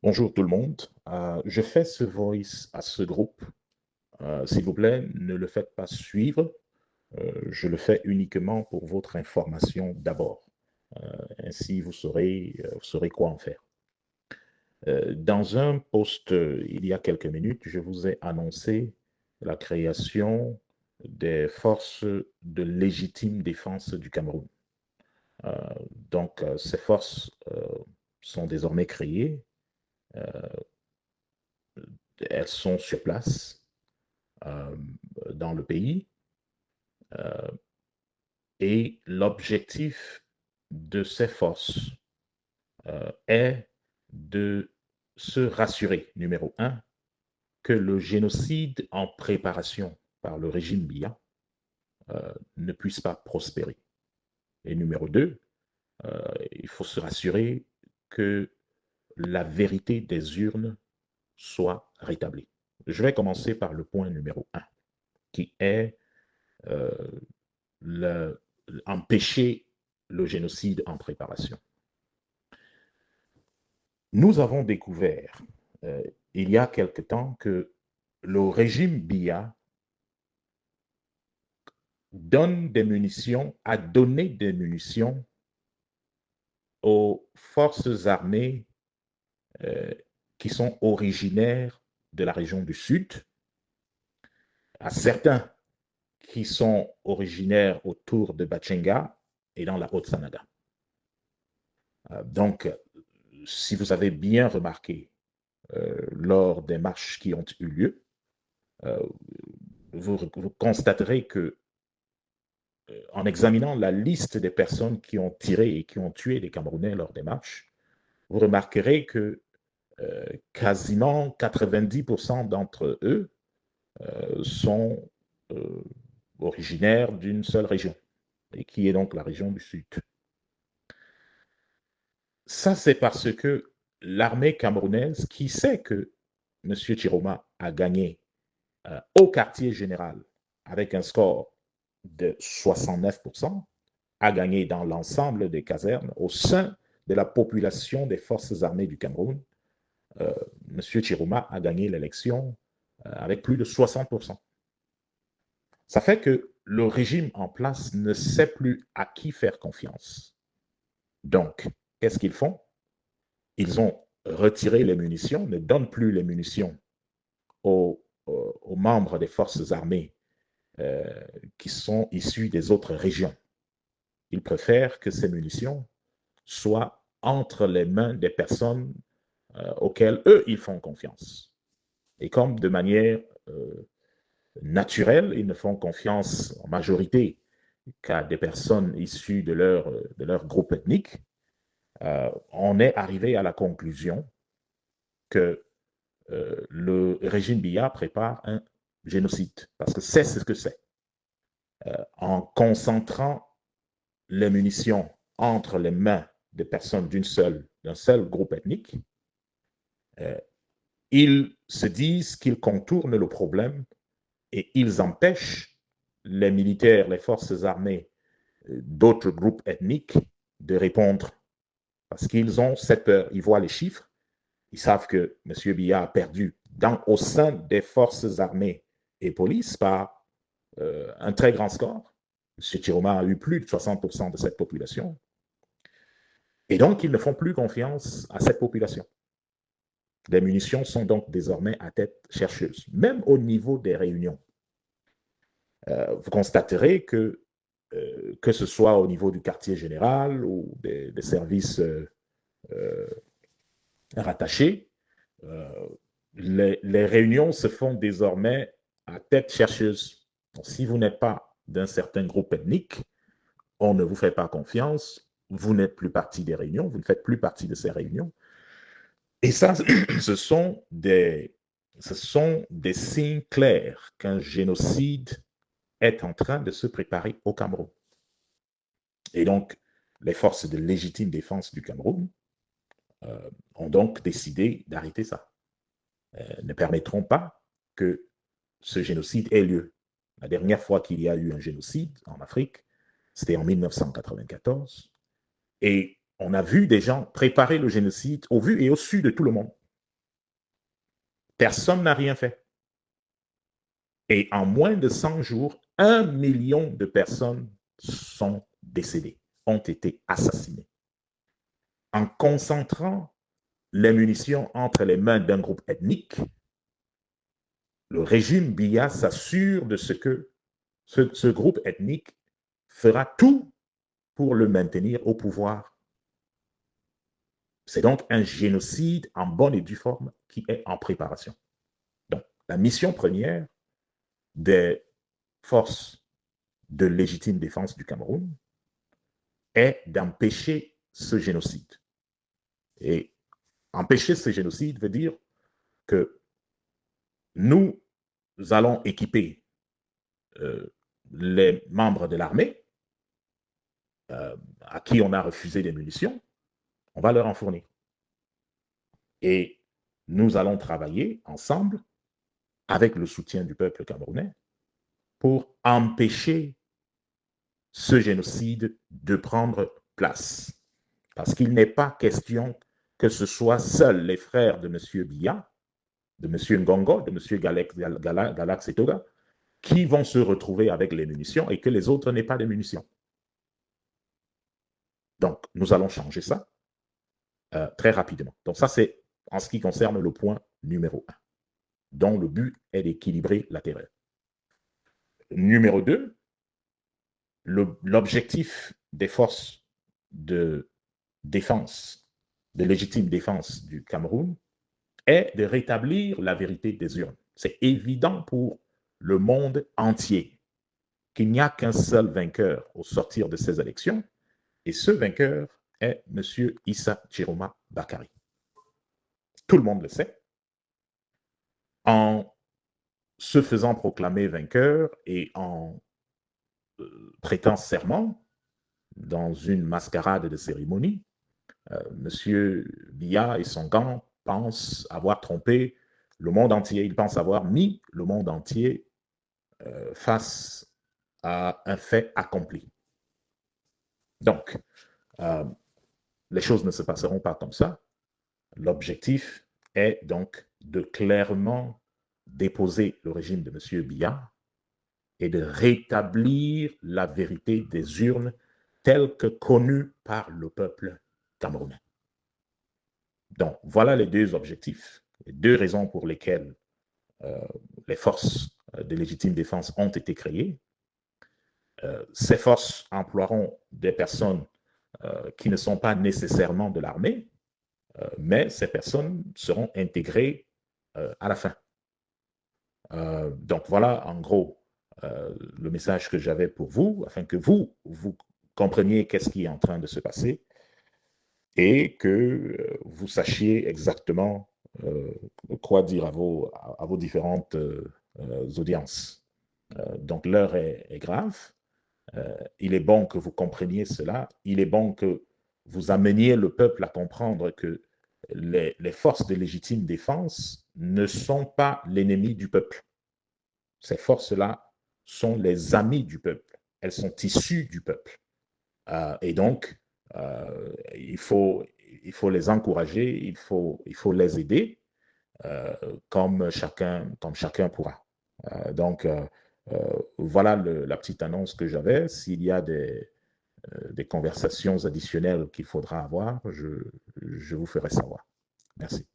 Bonjour tout le monde. Je fais ce voice à ce groupe. S'il vous plaît, ne le faites pas suivre. Je le fais uniquement pour votre information d'abord. Ainsi, vous saurez quoi en faire. Dans un post il y a quelques minutes, je vous ai annoncé la création des forces de légitime défense du Cameroun. Euh, ces forces sont désormais créées. Euh, Elles sont sur place euh, dans le pays. Euh, et l'objectif de ces forces est de se rassurer, numéro un, que le génocide en préparation par le régime Biya ne puisse pas prospérer. Et numéro deux, il faut se rassurer que la vérité des urnes soit rétablie. Je vais commencer par le point numéro un, qui est euh, le, empêcher le génocide en préparation. Nous avons découvert il y a quelque temps que le régime Biya donne des munitions, a donné des munitions aux forces armées euh, qui sont originaires de la région du Sud, à certains qui sont originaires autour de Bachenga et dans la Haute-Sanaga. Donc, si vous avez bien remarqué lors des marches qui ont eu lieu, euh, vous constaterez que en examinant la liste des personnes qui ont tiré et qui ont tué des Camerounais lors des marches, vous remarquerez que quasiment 90% d'entre eux sont euh, originaires d'une seule région, et qui est donc la région du Sud. Ça, c'est parce que l'armée camerounaise, qui sait que M. Chiroma a gagné au quartier général avec un score de 69%, a gagné dans l'ensemble des casernes au sein de la population des forces armées du Cameroun. M. Chiroma a gagné l'élection avec plus de 60%. Ça fait que le régime en place ne sait plus à qui faire confiance. Donc, qu'est-ce qu'ils font? Ils ont retiré les munitions, ne donnent plus les munitions aux membres des forces armées euh, qui sont issus des autres régions. Ils préfèrent que ces munitions soient entre les mains des personnes auxquelles eux, ils font confiance. Et comme de manière naturelle, ils ne font confiance en majorité qu'à des personnes issues de leur groupe ethnique, on est arrivé à la conclusion que le régime Biya prépare un génocide, parce que c'est ce que c'est. En concentrant les munitions entre les mains des personnes d'un seul groupe ethnique, euh, ils se disent qu'ils contournent le problème et ils empêchent les militaires, les forces armées d'autres groupes ethniques de répondre parce qu'ils ont cette peur. Ils voient les chiffres, ils savent que M. Biya a perdu au sein des forces armées et police par un très grand score. M. Chiroma a eu plus de 60% de cette population. Et donc, ils ne font plus confiance à cette population. Les munitions sont donc désormais à tête chercheuse, même au niveau des réunions. Vous constaterez que ce soit au niveau du quartier général ou des services euh, rattachés, euh, les réunions se font désormais à tête chercheuse. Donc, si vous n'êtes pas d'un certain groupe ethnique, on ne vous fait pas confiance, vous n'êtes plus partie des réunions, vous ne faites plus partie de ces réunions. Et ça, ce sont des signes clairs qu'un génocide est en train de se préparer au Cameroun. Et donc, les forces de légitime défense du Cameroun ont donc décidé d'arrêter ça. Ne permettront pas que ce génocide ait lieu. La dernière fois qu'il y a eu un génocide en Afrique, c'était en 1994. Et on a vu des gens préparer le génocide au vu et au su de tout le monde. Personne n'a rien fait. Et en moins de 100 jours, 1 million de personnes sont décédées, ont été assassinées. En concentrant les munitions entre les mains d'un groupe ethnique, le régime Biya s'assure de ce que ce groupe ethnique fera tout pour le maintenir au pouvoir. C'est donc un génocide en bonne et due forme qui est en préparation. Donc, la mission première des forces de légitime défense du Cameroun est d'empêcher ce génocide. Et empêcher ce génocide veut dire que nous allons équiper les membres de l'armée à qui on a refusé des munitions, on va leur en fournir. Et nous allons travailler ensemble avec le soutien du peuple camerounais pour empêcher ce génocide de prendre place. Parce qu'il n'est pas question que ce soit seuls les frères de M. Biya, de M. Ngongo, de M. Galax Setoga, qui vont se retrouver avec les munitions et que les autres n'aient pas de munitions. Donc, nous allons changer ça très rapidement. Donc, ça, c'est en ce qui concerne le point numéro 1, dont le but est d'équilibrer la terreur. Numéro 2, l'objectif des forces de défense, de légitime défense du Cameroun, est de rétablir la vérité des urnes. C'est évident pour le monde entier qu'il n'y a qu'un seul vainqueur au sortir de ces élections, et ce vainqueur est M. Issa Chiroma Bakary. Tout le monde le sait. En se faisant proclamer vainqueur et en prêtant serment dans une mascarade de cérémonie, M. Biya et son gang pensent avoir trompé le monde entier. Ils pensent avoir mis le monde entier face à un fait accompli. Donc, les choses ne se passeront pas comme ça. L'objectif est donc de clairement déposer le régime de M. Biya et de rétablir la vérité des urnes telle que connue par le peuple camerounais. Donc, voilà les deux objectifs, les deux raisons pour lesquelles les forces de légitime défense ont été créées. Ces forces emploieront des personnes qui ne sont pas nécessairement de l'armée, mais ces personnes seront intégrées à la fin. Donc voilà en gros le message que j'avais pour vous, afin que vous compreniez qu'est-ce qui est en train de se passer et que vous sachiez exactement quoi dire à vos différentes audiences. Donc l'heure est grave. Il est bon que vous compreniez cela. Il est bon que vous ameniez le peuple à comprendre que les forces de légitime défense ne sont pas l'ennemi du peuple. Ces forces-là sont les amis du peuple. Elles sont issues du peuple. Et donc, il faut les encourager, il faut les aider comme chacun pourra. Donc, voilà la petite annonce que j'avais. S'il y a des conversations additionnelles qu'il faudra avoir, je vous ferai savoir. Merci.